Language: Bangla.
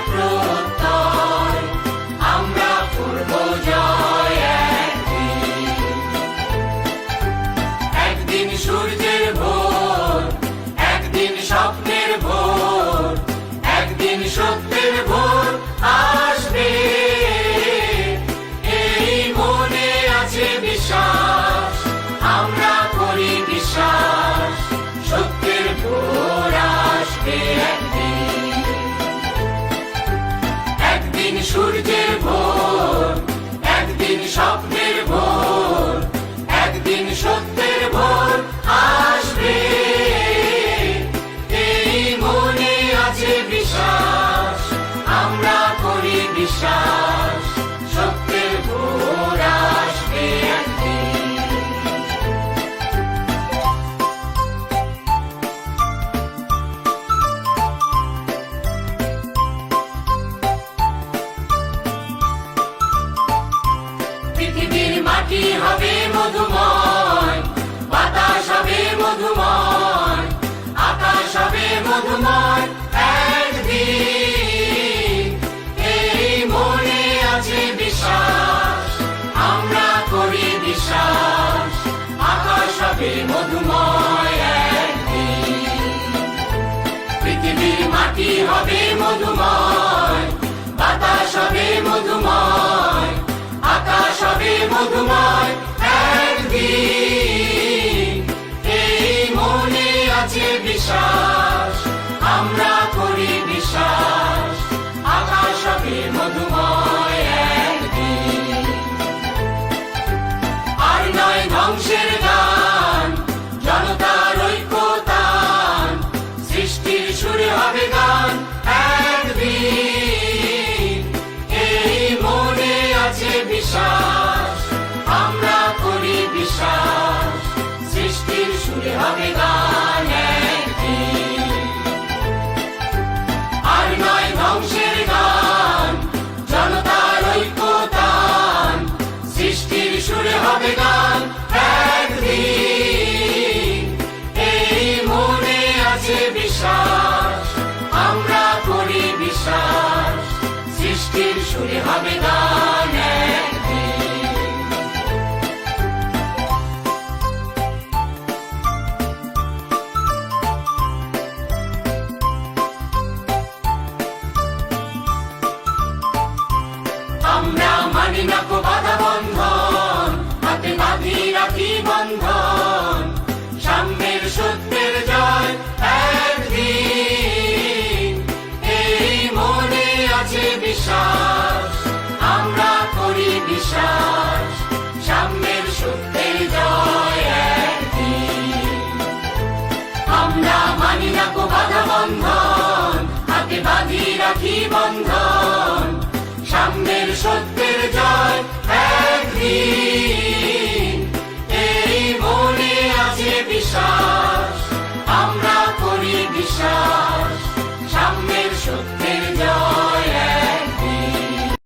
প্রত্যয়, আমরা করব জয় একদিন। একদিন সূর্যের ভোর, একদিন স্বপ্নের ভোর, একদিন সত্যের ভোর আসবে, এই মনে আছে বিশ্বাস, আমরা করি বিশ্বাস, সত্যের ভোর আসবে একদিন। একদিন সূর্যের ভোর, একদিন স্বপ্নের ভোর, একদিন সত্যের ভোর আসবে, এই মনে আছে বিশ্বাস, আমরা করি বিশ্বাস, সত্যের ভোর আসবে একদিন। পৃথিবীর মাটি হবে মধুময়, বাতাস হবে মধুময়, আকাশ হবে মধুময় একদিন, এই মনে আছে বিশ্বাস, আমরা করি বিশ্বাস, আকাশ হবে মধুময় একদিন। পৃথিবীর মাটি হবে মধুময়, বাতাস হবে মধুময়, আকাশ হবে মধুময় একদিন, এই মনে আছে বিশ্বাস, আমরা করি বিশ্বাস, আকাশ হবে মধুময় একদিন। আর নয় ধ্বংসের গান, জনতার ঐক্যতান, সৃষ্টির সুরে হবে গান একদিন, এই মনে আছে বিশ্বাস, আমরা করি বিশ্বাস, সৃষ্টির সুরে হবে গান একদিন। আর নয় ধ্বংসের গান, জনতার ঐক্যতান, সৃষ্টির সুরে হবে গান একদিন, এই মনে আছে বিশ্বাস, আমরা করি বিশ্বাস, সৃষ্টির সুরে হবে গান একদিন। আমরা মানি না কো বাধা বন্ধন, হাতে বাঁধি রাখি বন্ধন, সাম্যের সত্যের জয় একদিন, এই মনে আছে বিশ্বাস, আমরা করি বিশ্বাস, সাম্যের সত্যের জয় একদিন। আমরা মানি না কো বাধা বন্ধন, হাতে বাঁধি রাখি বন্ধন, সাম্যের সত্যের জয় একদিন, এই মনে আছে বিশ্বাস,